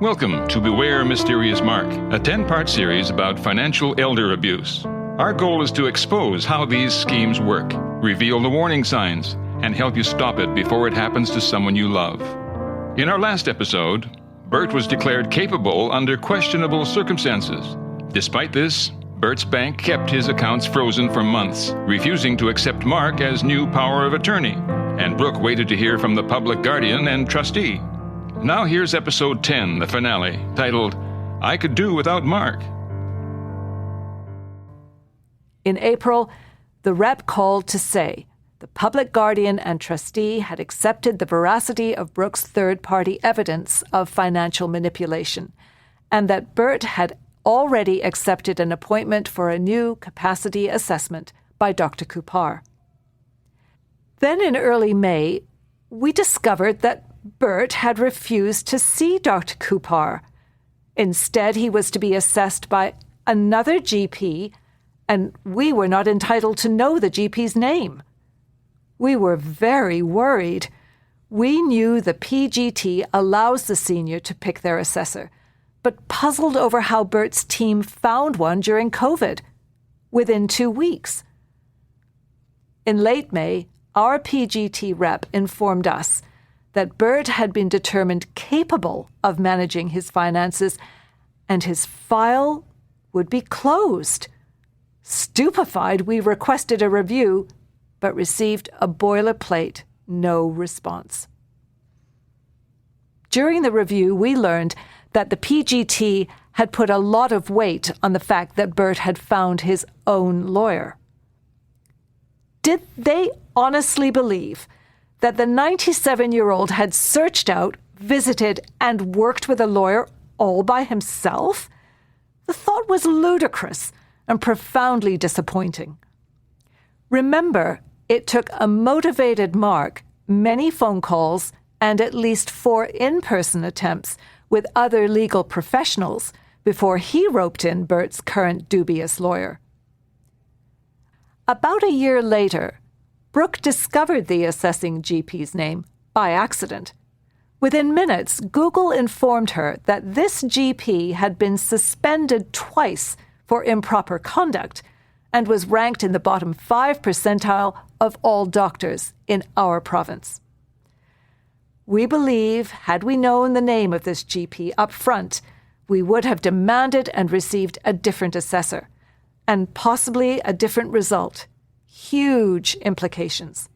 Welcome to Beware Mysterious Mark, a 10-part series about financial elder abuse. Our goal is to expose how these schemes work, reveal the warning signs, and help you stop it before it happens to someone you love. In our last episode, Bert was declared capable under questionable circumstances. Despite this, Bert's bank kept his accounts frozen for months, refusing to accept Mark as new power of attorney, and Brooke waited to hear from the public guardian and trustee. Now here's episode 10, the finale, titled, I Could Do Without Mark. In April, the rep called to say the public guardian and trustee had accepted the veracity of Brooke's third-party evidence of financial manipulation, and that Bert had already accepted an appointment for a new capacity assessment by Dr. Kupar. Then in early May, we discovered that Bert had refused to see Dr. Kupar. Instead, he was to be assessed by another GP, and we were not entitled to know the GP's name. We were very worried. We knew the PGT allows the senior to pick their assessor, but puzzled over how Bert's team found one during COVID, within 2 weeks. In late May, our PGT rep informed us that Bert had been determined capable of managing his finances and his file would be closed. Stupefied, we requested a review, but received a boilerplate no response. During the review, we learned that the PGT had put a lot of weight on the fact that Bert had found his own lawyer. Did they honestly believe that the 97-year-old had searched out, visited, and worked with a lawyer all by himself? The thought was ludicrous and profoundly disappointing. Remember, it took a motivated Mark, many phone calls, and at least 4 in-person attempts with other legal professionals before he roped in Bert's current dubious lawyer. About a year later, Brooke discovered the assessing GP's name by accident. Within minutes, Google informed her that this GP had been suspended twice for improper conduct and was ranked in the bottom 5 percentile of all doctors in our province. We believe, had we known the name of this GP up front, we would have demanded and received a different assessor, and possibly a different result. Huge implications.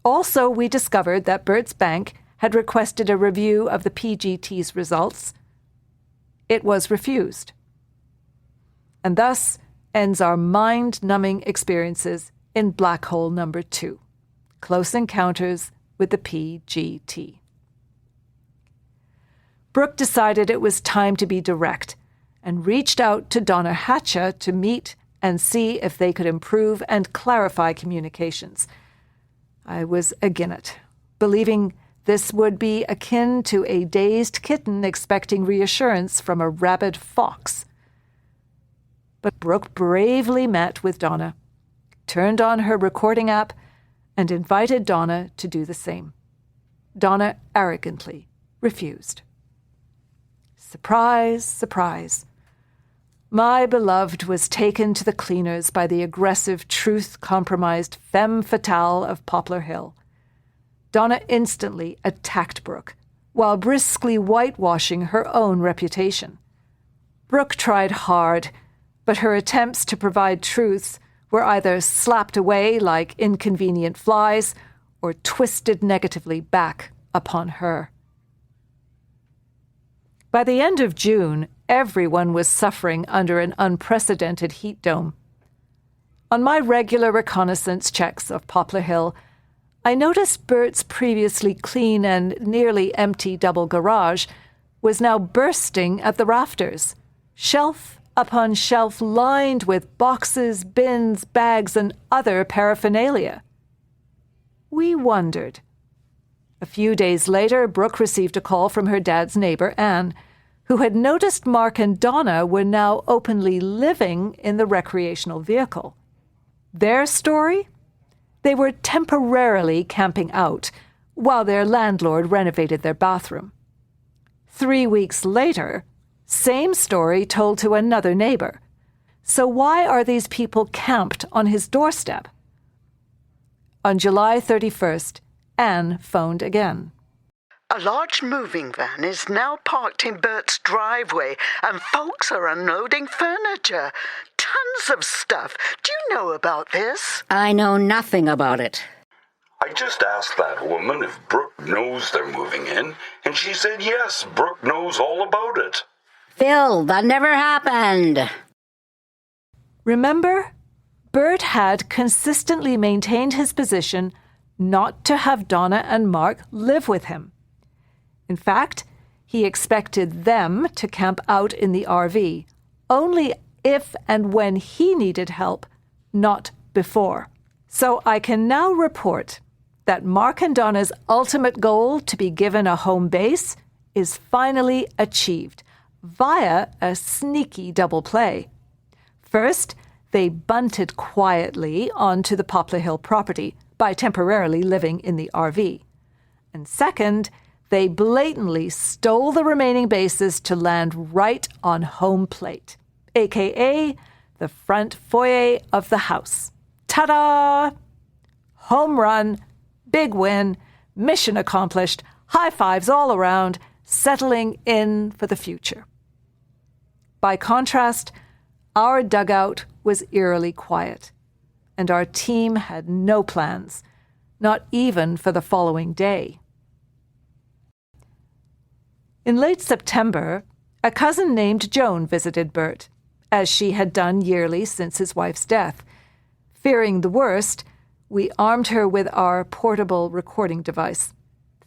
Also, we discovered that Bert's bank had requested a review of the PGT's results. It was refused. And thus ends our mind-numbing experiences in Black Hole number 2, Close Encounters with the PGT. Brooke decided it was time to be direct and reached out to Donna to meet and see if they could improve and clarify communications. I was agin it, believing this would be akin to a dazed kitten expecting reassurance from a rabid fox. But Brooke bravely met with Donna, turned on her recording app, and invited Donna to do the same. Donna arrogantly refused. Surprise, surprise. My beloved was taken to the cleaners by the aggressive, truth-compromised femme fatale of Poplar Hill. Donna instantly attacked Brooke, while briskly whitewashing her own reputation. Brooke tried hard, but her attempts to provide truths were either slapped away like inconvenient flies or twisted negatively back upon her. By the end of June, everyone was suffering under an unprecedented heat dome. On my regular reconnaissance checks of Poplar Hill, I noticed Bert's previously clean and nearly empty double garage was now bursting at the rafters, shelf upon shelf lined with boxes, bins, bags, and other paraphernalia. We wondered. A few days later, Brooke received a call from her dad's neighbor, Anne, who had noticed Mark and Donna were now openly living in the recreational vehicle. Their story? They were temporarily camping out while their landlord renovated their bathroom. 3 weeks later, same story told to another neighbor. So why are these people camped on his doorstep? On July 31st, Anne phoned again. A large moving van is now parked in Bert's driveway, and folks are unloading furniture. Tons of stuff. Do you know about this? I know nothing about it. I just asked that woman if Brooke knows they're moving in, and she said yes, Brooke knows all about it. Phil, that never happened. Remember, Bert had consistently maintained his position not to have Donna and Mark live with him. In fact, he expected them to camp out in the RV, only if and when he needed help, not before. So I can now report that Mark and Donna's ultimate goal to be given a home base is finally achieved via a sneaky double play. First, they bunted quietly onto the Poplar Hill property by temporarily living in the RV. And second, they blatantly stole the remaining bases to land right on home plate, aka the front foyer of the house. Ta-da! Home run, big win, mission accomplished, high fives all around, settling in for the future. By contrast, our dugout was eerily quiet, and our team had no plans, not even for the following day. In late September, a cousin named Joan visited Bert, as she had done yearly since his wife's death. Fearing the worst, we armed her with our portable recording device.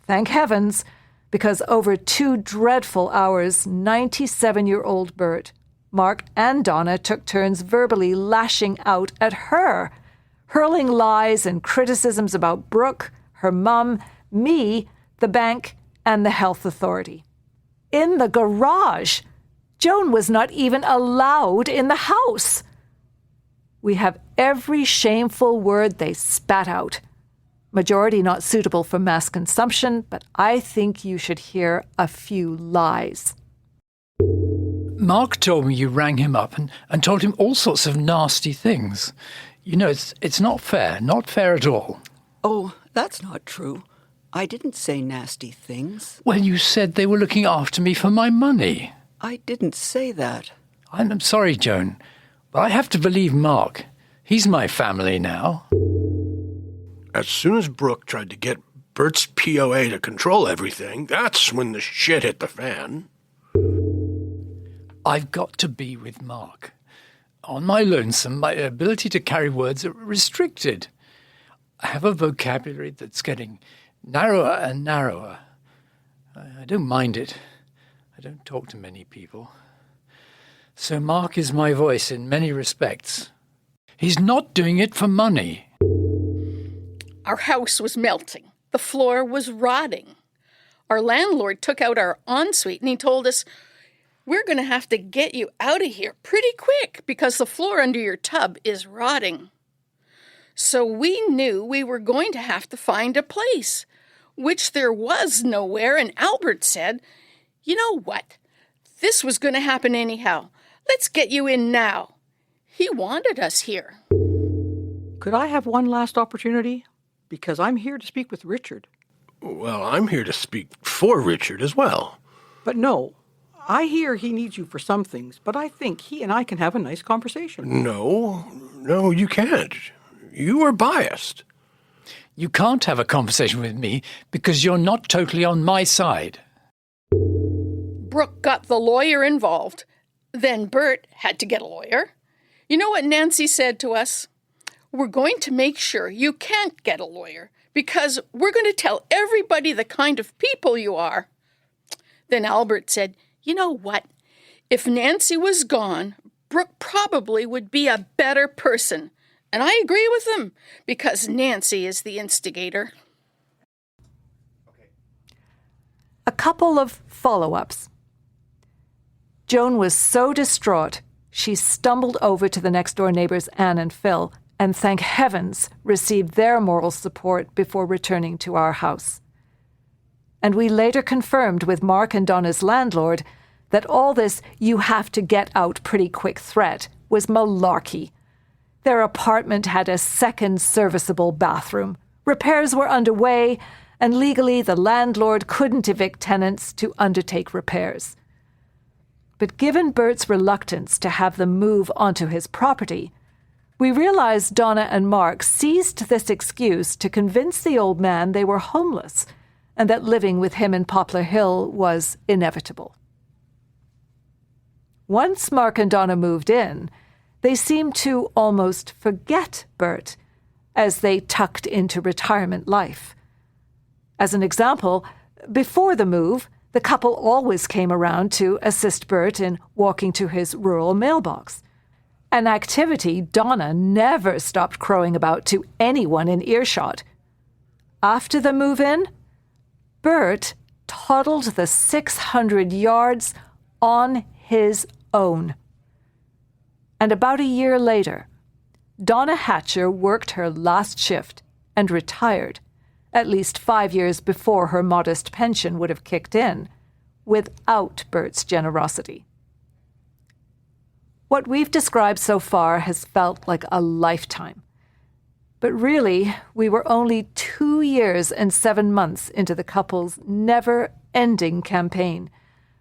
Thank heavens, because over 2 dreadful hours, 97-year-old Bert, Mark and Donna took turns verbally lashing out at her, hurling lies and criticisms about Brooke, her mum, me, the bank, and the health authority. In the garage! Joan was not even allowed in the house. We have every shameful word they spat out. Majority not suitable for mass consumption, but I think you should hear a few lies. Mark told me you rang him up and told him all sorts of nasty things. You know, it's not fair at all. Oh, that's not true. I didn't say nasty things. Well, you said they were looking after me for my money. I didn't say that. I'm sorry, Joan, but I have to believe Mark. He's my family now. As soon as Brooke tried to get Bert's POA to control everything, that's when the shit hit the fan. I've got to be with Mark. On my lonesome, my ability to carry words are restricted. I have a vocabulary that's getting narrower and narrower. I don't mind it. I don't talk to many people. So Mark is my voice in many respects. He's not doing it for money. Our house was melting. The floor was rotting. Our landlord took out our ensuite and he told us, "We're going to have to get you out of here pretty quick because the floor under your tub is rotting." So we knew we were going to have to find a place, which there was nowhere, and Albert said, "You know what? This was going to happen anyhow. Let's get you in now." He wanted us here. Could I have one last opportunity? Because I'm here to speak with Richard. Well, I'm here to speak for Richard as well. But no, I hear he needs you for some things, but I think he and I can have a nice conversation. No, you can't. You are biased. You can't have a conversation with me because you're not totally on my side. Brooke got the lawyer involved. Then Bert had to get a lawyer. You know what Nancy said to us? "We're going to make sure you can't get a lawyer because we're going to tell everybody the kind of people you are." Then Albert said, "You know what? If Nancy was gone, Brooke probably would be a better person." And I agree with him because Nancy is the instigator. A couple of follow-ups. Joan was so distraught, she stumbled over to the next-door neighbors Anne and Phil, and thank heavens received their moral support before returning to our house. And we later confirmed with Mark and Donna's landlord that all this "you have to get out pretty quick" threat was malarkey. Their apartment had a second serviceable bathroom. Repairs were underway, and legally the landlord couldn't evict tenants to undertake repairs. But given Bert's reluctance to have them move onto his property, we realized Donna and Mark seized this excuse to convince the old man they were homeless and that living with him in Poplar Hill was inevitable. Once Mark and Donna moved in, they seemed to almost forget Bert as they tucked into retirement life. As an example, before the move, the couple always came around to assist Bert in walking to his rural mailbox, an activity Donna never stopped crowing about to anyone in earshot. After the move-in, Bert toddled the 600 yards on his own. And about a year later, Donna Hatcher worked her last shift and retired, at least 5 years before her modest pension would have kicked in, without Bert's generosity. What we've described so far has felt like a lifetime. But really, we were only 2 years and 7 months into the couple's never-ending campaign,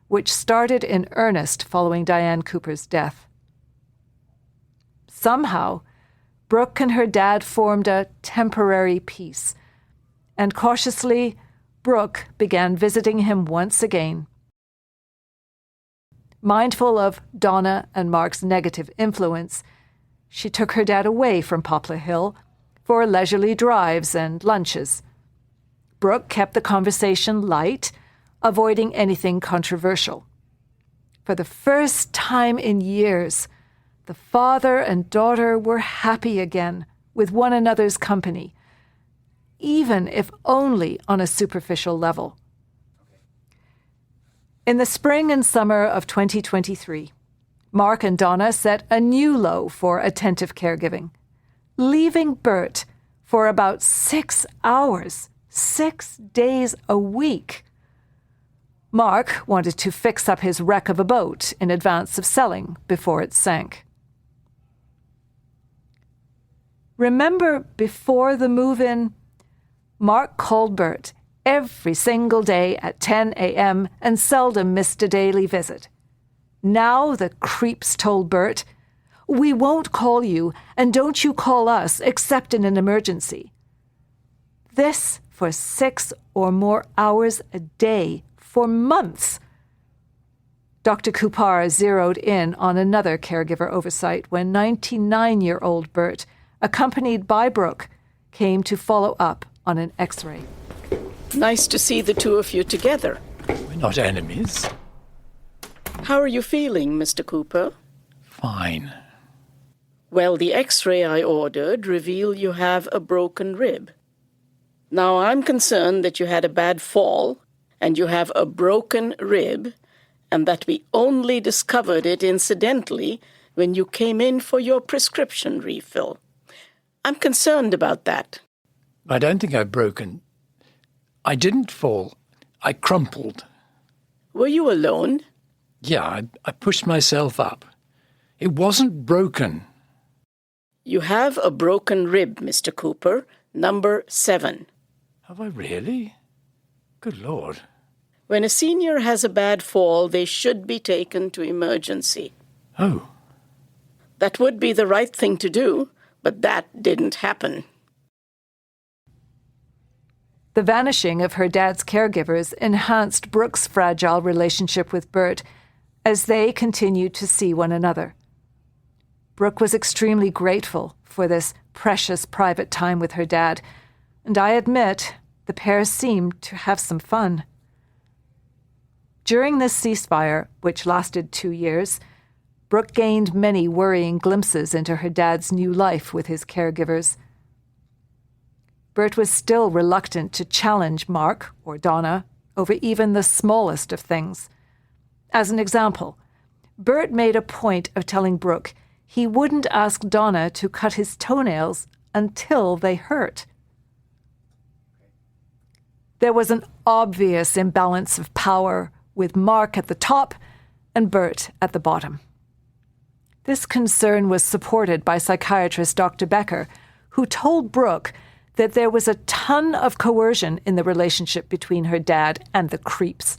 which started in earnest following Diane Cooper's death. Somehow, Brooke and her dad formed a temporary peace, and cautiously, Brooke began visiting him once again. Mindful of Donna and Mark's negative influence, she took her dad away from Poplar Hill for leisurely drives and lunches. Brooke kept the conversation light, avoiding anything controversial. For the first time in years, the father and daughter were happy again with one another's company, even if only on a superficial level. In the spring and summer of 2023, Mark and Donna set a new low for attentive caregiving, leaving Bert for about 6 hours, 6 days a week. Mark wanted to fix up his wreck of a boat in advance of selling before it sank. Remember, before the move-in, Mark called Bert every single day at 10 a.m. and seldom missed a daily visit. Now the creeps told Bert, "We won't call you, and don't you call us except in an emergency." This for 6 or more hours a day for months. Dr. Cooper zeroed in on another caregiver oversight when 99-year-old Bert, accompanied by Brooke, came to follow up on an X-ray. Nice to see the two of you together. We're not enemies. How are you feeling, Mr. Cooper? Fine. Well, the X-ray I ordered revealed you have a broken rib. Now, I'm concerned that you had a bad fall and you have a broken rib, and that we only discovered it incidentally when you came in for your prescription refill. I'm concerned about that. I don't think I've broken. I didn't fall. I crumpled. Were you alone? Yeah, I pushed myself up. It wasn't broken. You have a broken rib, Mr. Cooper, number 7. Have I really? Good Lord. When a senior has a bad fall, they should be taken to emergency. Oh. That would be the right thing to do, but that didn't happen. The vanishing of her dad's caregivers enhanced Brooke's fragile relationship with Bert as they continued to see one another. Brooke was extremely grateful for this precious private time with her dad, and I admit the pair seemed to have some fun. During this ceasefire, which lasted 2 years, Brooke gained many worrying glimpses into her dad's new life with his caregivers. Bert was still reluctant to challenge Mark or Donna over even the smallest of things. As an example, Bert made a point of telling Brooke he wouldn't ask Donna to cut his toenails until they hurt. There was an obvious imbalance of power, with Mark at the top and Bert at the bottom. This concern was supported by psychiatrist Dr. Becker, who told Brooke that there was a ton of coercion in the relationship between her dad and the creeps.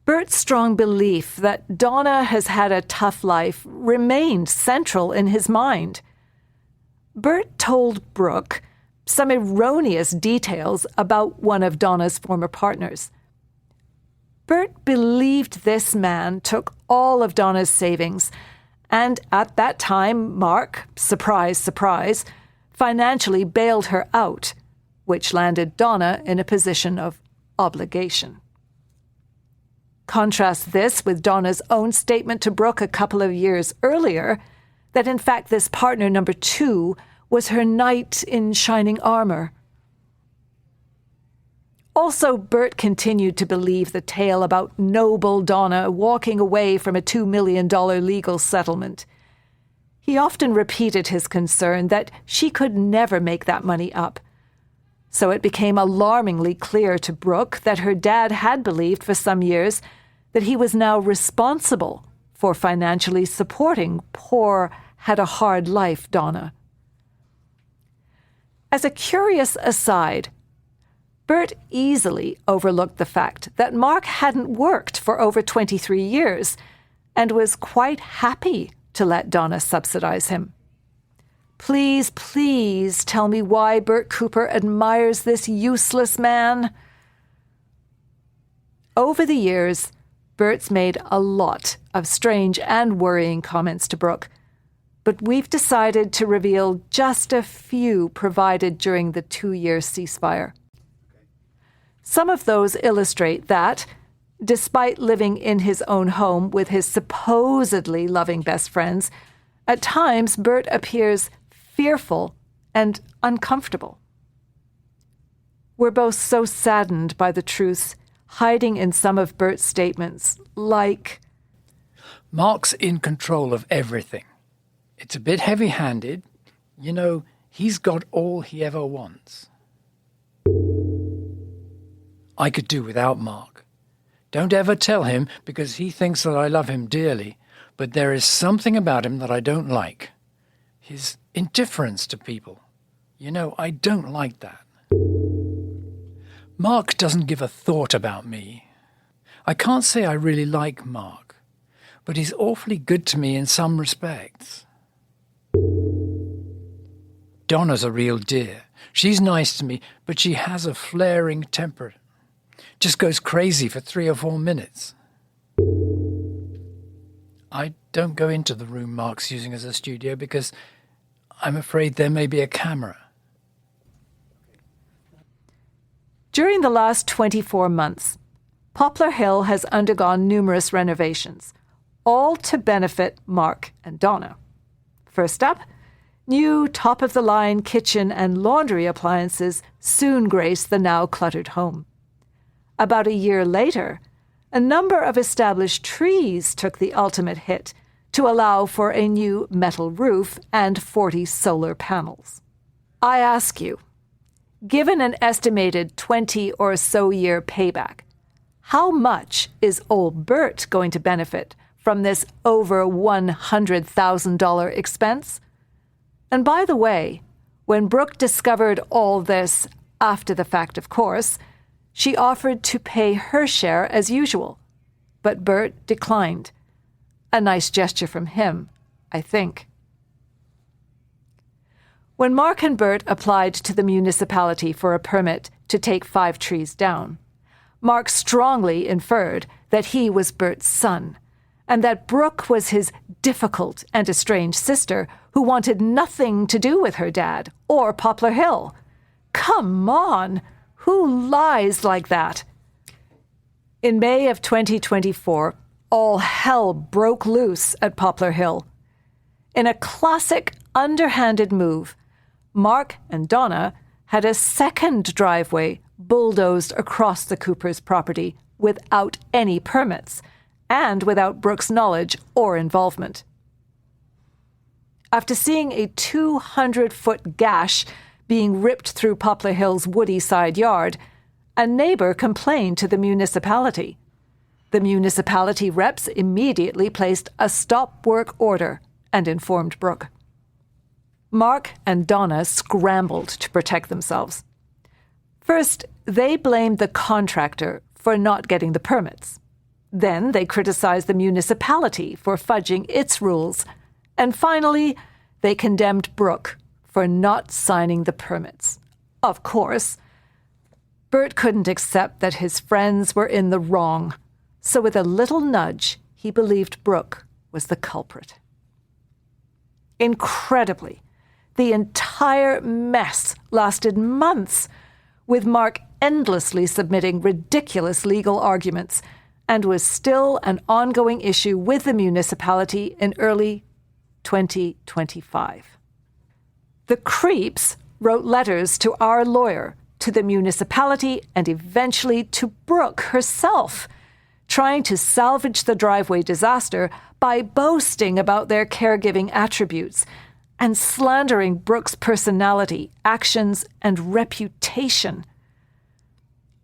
Bert's strong belief that Donna has had a tough life remained central in his mind. Bert told Brooke some erroneous details about one of Donna's former partners. Bert believed this man took all of Donna's savings, and at that time, Mark, surprise, surprise, financially bailed her out, which landed Donna in a position of obligation. Contrast this with Donna's own statement to Brooke a couple of years earlier, that in fact this partner number 2 was her knight in shining armor. Also, Bert continued to believe the tale about noble Donna walking away from a $2 million legal settlement. He often repeated his concern that she could never make that money up. So it became alarmingly clear to Brooke that her dad had believed for some years that he was now responsible for financially supporting poor, had a hard life Donna. As a curious aside, Bert easily overlooked the fact that Mark hadn't worked for over 23 years and was quite happy to let Donna subsidize him. Please, please tell me why Bert Cooper admires this useless man. Over the years, Bert's made a lot of strange and worrying comments to Brooke, but we've decided to reveal just a few provided during the 2-year ceasefire. Some of those illustrate that, despite living in his own home with his supposedly loving best friends, at times Bert appears fearful and uncomfortable. We're both so saddened by the truths hiding in some of Bert's statements, like, Mark's in control of everything. It's a bit heavy-handed. You know, he's got all he ever wants. I could do without Mark. Don't ever tell him, because he thinks that I love him dearly, but there is something about him that I don't like. His indifference to people. You know, I don't like that. Mark doesn't give a thought about me. I can't say I really like Mark, but he's awfully good to me in some respects. Donna's a real dear. She's nice to me, but she has a flaring temper. Just goes crazy for 3 or 4 minutes. I don't go into the room Mark's using as a studio because I'm afraid there may be a camera. During the last 24 months, Poplar Hill has undergone numerous renovations, all to benefit Mark and Donna. First up, new top-of-the-line kitchen and laundry appliances soon grace the now cluttered home. About a year later, a number of established trees took the ultimate hit to allow for a new metal roof and 40 solar panels. I ask you, given an estimated 20 or so year payback, how much is old Bert going to benefit from this over $100,000 expense? And by the way, when Brooke discovered all this, after the fact of course, she offered to pay her share as usual, but Bert declined. A nice gesture from him, I think. When Mark and Bert applied to the municipality for a permit to take 5 trees down, Mark strongly inferred that he was Bert's son, and that Brooke was his difficult and estranged sister who wanted nothing to do with her dad or Poplar Hill. Come on! Who lies like that? In May of 2024, all hell broke loose at Poplar Hill. In a classic underhanded move, Mark and Donna had a second driveway bulldozed across the Coopers' property without any permits and without Brooke's knowledge or involvement. After seeing a 200-foot gash being ripped through Poplar Hill's woody side yard, a neighbor complained to the municipality. The municipality reps immediately placed a stop work order and informed Brooke. Mark and Donna scrambled to protect themselves. First, they blamed the contractor for not getting the permits. Then they criticized the municipality for fudging its rules. And finally, they condemned Brooke for not signing the permits. Of course, Bert couldn't accept that his friends were in the wrong, so with a little nudge, he believed Brooke was the culprit. Incredibly, the entire mess lasted months, with Mark endlessly submitting ridiculous legal arguments, and was still an ongoing issue with the municipality in early 2025. The creeps wrote letters to our lawyer, to the municipality, and eventually to Brooke herself, trying to salvage the driveway disaster by boasting about their caregiving attributes and slandering Brooke's personality, actions, and reputation.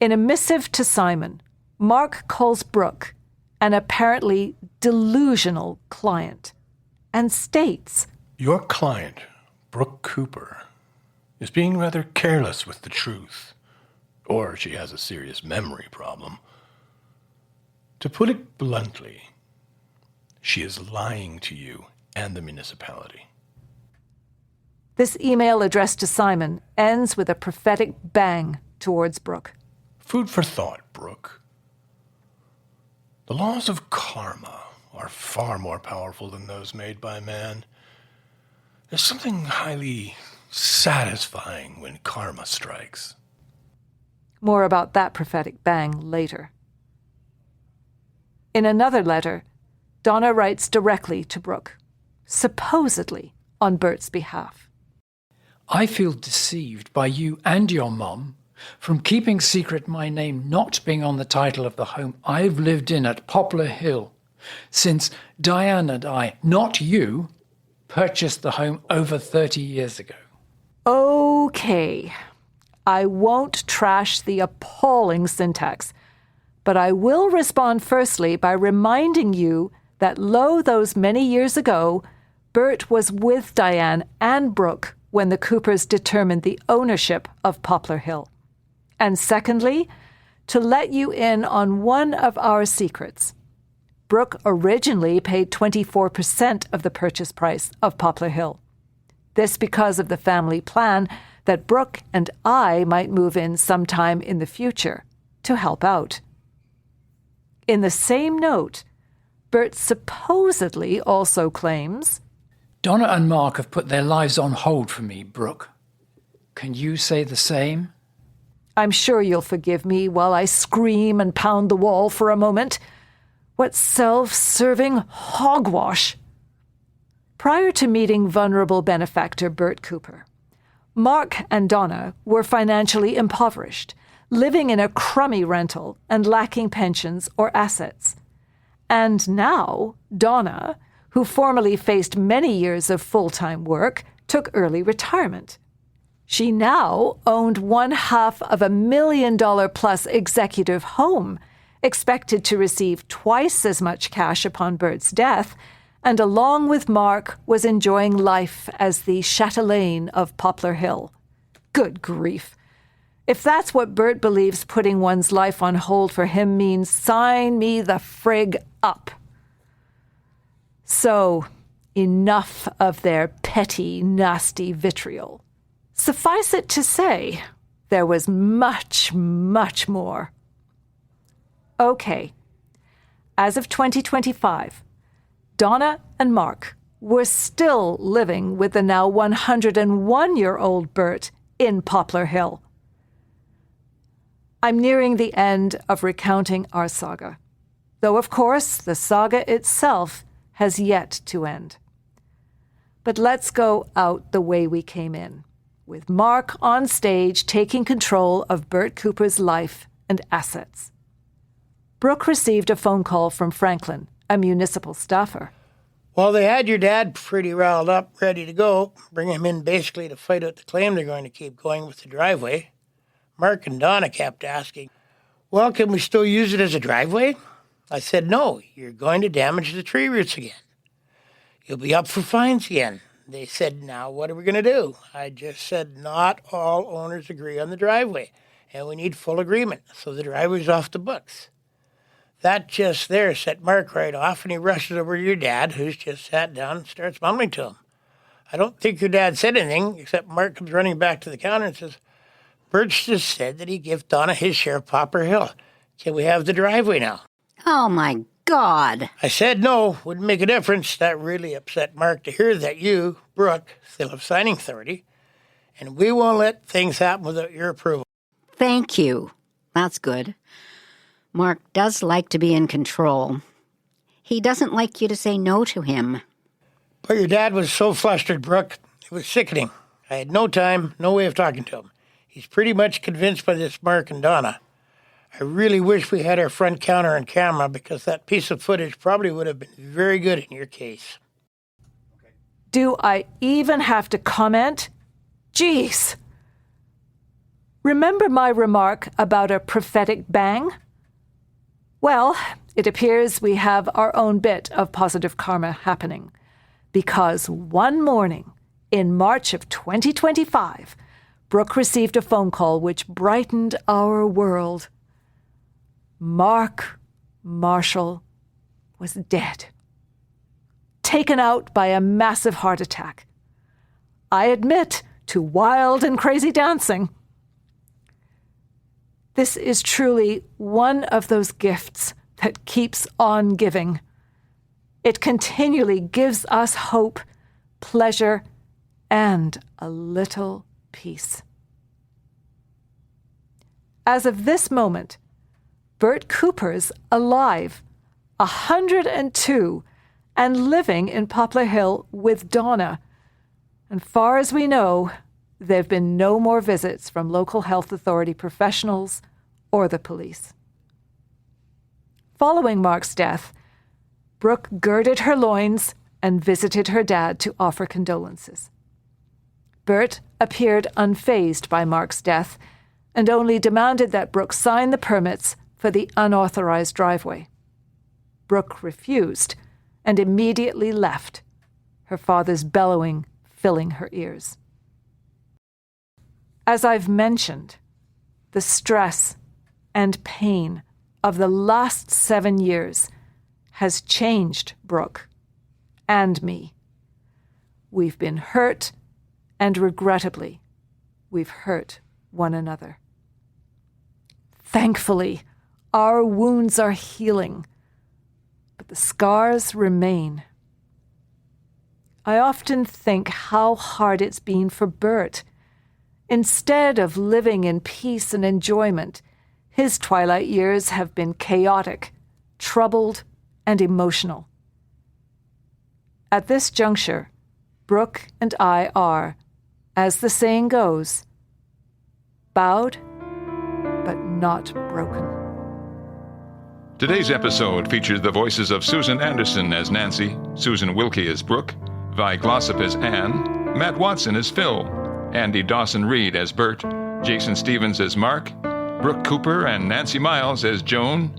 In a missive to Simon, Mark calls Brooke an apparently delusional client and states, "Your client, Brooke Cooper, is being rather careless with the truth, or she has a serious memory problem. To put it bluntly, she is lying to you and the municipality." This email addressed to Simon ends with a prophetic bang towards Brooke. Food for thought, Brooke. The laws of karma are far more powerful than those made by man. There's something highly satisfying when karma strikes. More about that prophetic bang later. In another letter, Donna writes directly to Brooke, supposedly on Bert's behalf. I feel deceived by you and your mum from keeping secret my name not being on the title of the home I've lived in at Poplar Hill since Diane and I, not you, purchased the home over 30 years ago. Okay, I won't trash the appalling syntax, but I will respond firstly by reminding you that lo those many years ago, Bert was with Diane and Brooke when the Coopers determined the ownership of Poplar Hill. And secondly, to let you in on one of our secrets. Brooke originally paid 24% of the purchase price of Poplar Hill. This because of the family plan that Brooke and I might move in sometime in the future to help out. In the same note, Bert supposedly also claims, Donna and Mark have put their lives on hold for me, Brooke. Can you say the same? I'm sure you'll forgive me while I scream and pound the wall for a moment. What self-serving hogwash! Prior to meeting vulnerable benefactor Bert Cooper, Mark and Donna were financially impoverished, living in a crummy rental and lacking pensions or assets. And now, Donna, who formerly faced many years of full-time work, took early retirement. She now owned $500,000+ executive home, expected to receive twice as much cash upon Bert's death, and along with Mark was enjoying life as the chatelaine of Poplar Hill. Good grief. If that's what Bert believes putting one's life on hold for him means, sign me the frig up. So, enough of their petty, nasty vitriol. Suffice it to say, there was much, much more. Okay, as of 2025, Donna and Mark were still living with the now 101-year-old Bert in Poplar Hill. I'm nearing the end of recounting our saga, though of course the saga itself has yet to end. But let's go out the way we came in, with Mark on stage taking control of Bert Cooper's life and assets. Brooke received a phone call from Franklin, a municipal staffer. Well, they had your dad pretty riled up, ready to go, bring him in basically to fight out the claim they're going to keep going with the driveway. Mark and Donna kept asking, well, can we still use it as a driveway? I said, no, you're going to damage the tree roots again. You'll be up for fines again. They said, now what are we going to do? I just said, not all owners agree on the driveway, and we need full agreement, so the driveway's off the books. That just there set Mark right off, and he rushes over to your dad, who's just sat down and starts mumbling to him. I don't think your dad said anything, except Mark comes running back to the counter and says, Bert's just said that he'd give Donna his share of Poplar Hill. Can we have the driveway now? Oh, my God. I said no, wouldn't make a difference. That really upset Mark to hear that you, Brooke, still have signing authority, and we won't let things happen without your approval. Thank you. That's good. Mark does like to be in control. He doesn't like you to say no to him. But your dad was so flustered, Brooke. It was sickening. I had no time, no way of talking to him. He's pretty much convinced by this Mark and Donna. I really wish we had our front counter on camera because that piece of footage probably would have been very good in your case. Do I even have to comment? Jeez. Remember my remark about a prophetic bang? Well, it appears we have our own bit of positive karma happening. Because one morning, in March of 2025, Brooke received a phone call which brightened our world. Mark Marshall was dead. Taken out by a massive heart attack. I admit to wild and crazy dancing. This is truly one of those gifts that keeps on giving. It continually gives us hope, pleasure, and a little peace. As of this moment, Bert Cooper's alive, 102, and living in Poplar Hill with Donna. And far as we know, there have been no more visits from local health authority professionals or the police. Following Mark's death, Brooke girded her loins and visited her dad to offer condolences. Bert appeared unfazed by Mark's death and only demanded that Brooke sign the permits for the unauthorized driveway. Brooke refused and immediately left, her father's bellowing filling her ears. As I've mentioned, the stress and pain of the last 7 years has changed Brooke and me. We've been hurt, and regrettably, we've hurt one another. Thankfully, our wounds are healing, but the scars remain. I often think how hard it's been for Bert. Instead of living in peace and enjoyment, his twilight years have been chaotic, troubled, and emotional. At this juncture, Brooke and I are, as the saying goes, bowed but not broken. Today's episode featured the voices of Susan Anderson as Nancy, Susan Wilkie as Brooke, Vi Glossop as Anne, Matt Watson as Phil, Andy Dawson-Reed as Bert, Jason Stevens as Mark, Brooke Cooper and Nancy Miles as Joan,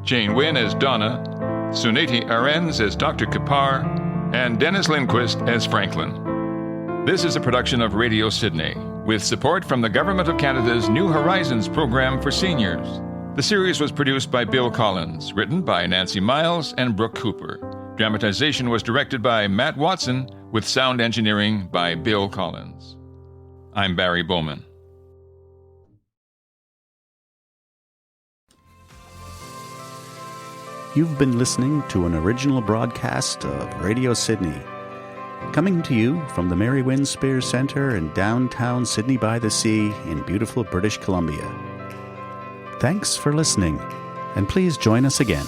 Jane Wynn as Donna, Suneti Arens as Dr. Kapar, and Dennis Lindquist as Franklin. This is a production of Radio Sidney, with support from the Government of Canada's New Horizons program for seniors. The series was produced by Bill Collins, written by Nancy Miles and Brooke Cooper. Dramatization was directed by Matt Watson, with sound engineering by Bill Collins. I'm Barry Bowman. You've been listening to an original broadcast of Radio Sidney, coming to you from the Mary Wynne Spears Centre in downtown Sydney by the Sea in beautiful British Columbia. Thanks for listening, and please join us again.